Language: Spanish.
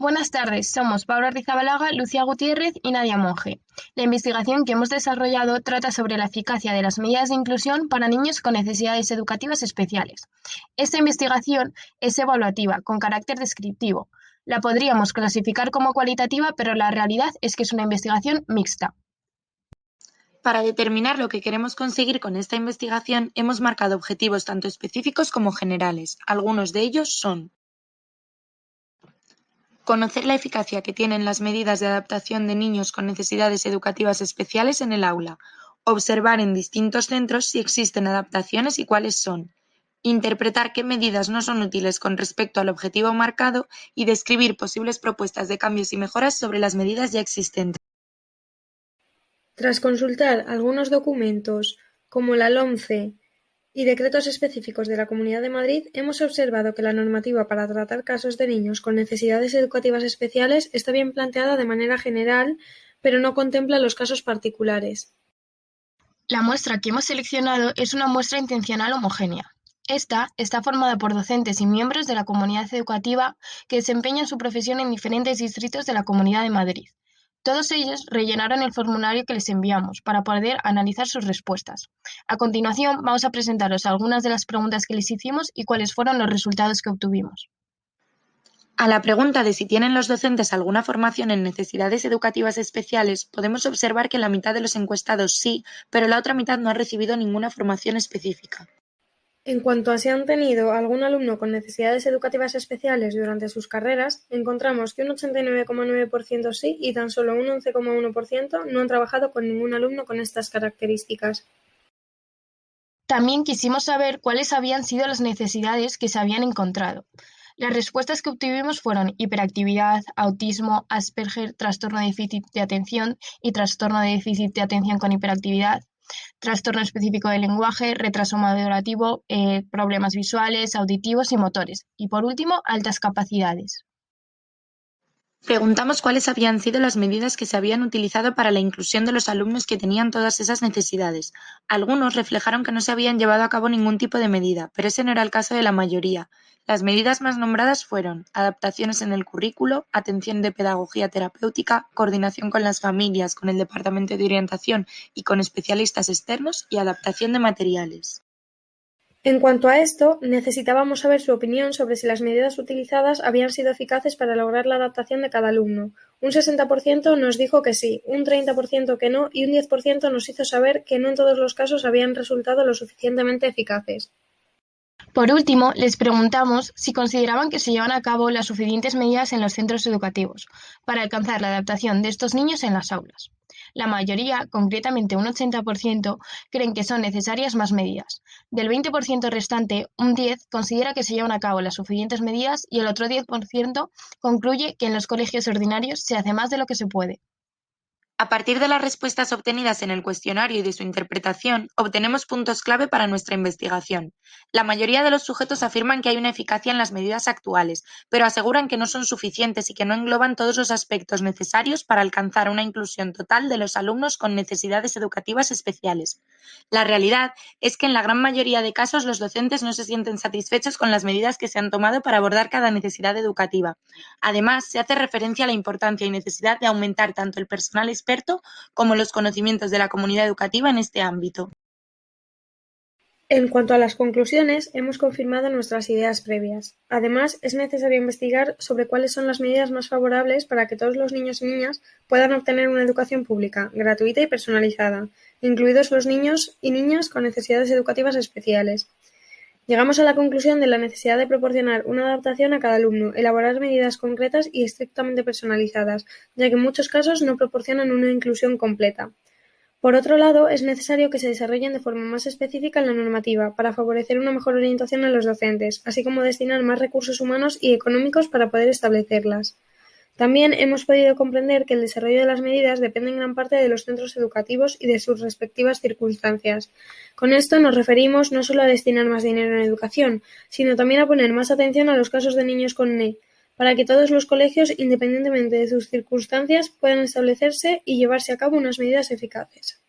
Buenas tardes, somos Paula Arrizabalaga, Lucía Gutiérrez y Nadia Monge. La investigación que hemos desarrollado trata sobre la eficacia de las medidas de inclusión para niños con necesidades educativas especiales. Esta investigación es evaluativa, con carácter descriptivo. La podríamos clasificar como cualitativa, pero la realidad es que es una investigación mixta. Para determinar lo que queremos conseguir con esta investigación, hemos marcado objetivos tanto específicos como generales. Algunos de ellos son: conocer la eficacia que tienen las medidas de adaptación de niños con necesidades educativas especiales en el aula, observar en distintos centros si existen adaptaciones y cuáles son, interpretar qué medidas no son útiles con respecto al objetivo marcado y describir posibles propuestas de cambios y mejoras sobre las medidas ya existentes. Tras consultar algunos documentos, como la LOMCE y decretos específicos de la Comunidad de Madrid, hemos observado que la normativa para tratar casos de niños con necesidades educativas especiales está bien planteada de manera general, pero no contempla los casos particulares. La muestra que hemos seleccionado es una muestra intencional homogénea. Esta está formada por docentes y miembros de la comunidad educativa que desempeñan su profesión en diferentes distritos de la Comunidad de Madrid. Todos ellos rellenaron el formulario que les enviamos para poder analizar sus respuestas. A continuación, vamos a presentaros algunas de las preguntas que les hicimos y cuáles fueron los resultados que obtuvimos. A la pregunta de si tienen los docentes alguna formación en necesidades educativas especiales, podemos observar que la mitad de los encuestados sí, pero la otra mitad no ha recibido ninguna formación específica. En cuanto a si han tenido algún alumno con necesidades educativas especiales durante sus carreras, encontramos que un 89,9% sí y tan solo un 11,1% no han trabajado con ningún alumno con estas características. También quisimos saber cuáles habían sido las necesidades que se habían encontrado. Las respuestas que obtuvimos fueron hiperactividad, autismo, Asperger, trastorno de déficit de atención y trastorno de déficit de atención con hiperactividad, trastorno específico del lenguaje, retraso madurativo, problemas visuales, auditivos y motores. Y por último, altas capacidades. Preguntamos cuáles habían sido las medidas que se habían utilizado para la inclusión de los alumnos que tenían todas esas necesidades. Algunos reflejaron que no se habían llevado a cabo ningún tipo de medida, pero ese no era el caso de la mayoría. Las medidas más nombradas fueron adaptaciones en el currículo, atención de pedagogía terapéutica, coordinación con las familias, con el departamento de orientación y con especialistas externos y adaptación de materiales. En cuanto a esto, necesitábamos saber su opinión sobre si las medidas utilizadas habían sido eficaces para lograr la adaptación de cada alumno. Un 60% nos dijo que sí, un 30% que no y un 10% nos hizo saber que no en todos los casos habían resultado lo suficientemente eficaces. Por último, les preguntamos si consideraban que se llevan a cabo las suficientes medidas en los centros educativos para alcanzar la adaptación de estos niños en las aulas. La mayoría, concretamente un 80%, creen que son necesarias más medidas. Del 20% restante, un 10% considera que se llevan a cabo las suficientes medidas y el otro 10% concluye que en los colegios ordinarios se hace más de lo que se puede. A partir de las respuestas obtenidas en el cuestionario y de su interpretación, obtenemos puntos clave para nuestra investigación. La mayoría de los sujetos afirman que hay una eficacia en las medidas actuales, pero aseguran que no son suficientes y que no engloban todos los aspectos necesarios para alcanzar una inclusión total de los alumnos con necesidades educativas especiales. La realidad es que en la gran mayoría de casos los docentes no se sienten satisfechos con las medidas que se han tomado para abordar cada necesidad educativa. Además, se hace referencia a la importancia y necesidad de aumentar tanto el personal experto como los conocimientos de la comunidad educativa en este ámbito. En cuanto a las conclusiones, hemos confirmado nuestras ideas previas. Además, es necesario investigar sobre cuáles son las medidas más favorables para que todos los niños y niñas puedan obtener una educación pública, gratuita y personalizada, incluidos los niños y niñas con necesidades educativas especiales. Llegamos a la conclusión de la necesidad de proporcionar una adaptación a cada alumno, elaborar medidas concretas y estrictamente personalizadas, ya que en muchos casos no proporcionan una inclusión completa. Por otro lado, es necesario que se desarrollen de forma más específica en la normativa, para favorecer una mejor orientación a los docentes, así como destinar más recursos humanos y económicos para poder establecerlas. También hemos podido comprender que el desarrollo de las medidas depende en gran parte de los centros educativos y de sus respectivas circunstancias. Con esto nos referimos no solo a destinar más dinero en educación, sino también a poner más atención a los casos de niños con NE, para que todos los colegios, independientemente de sus circunstancias, puedan establecerse y llevarse a cabo unas medidas eficaces.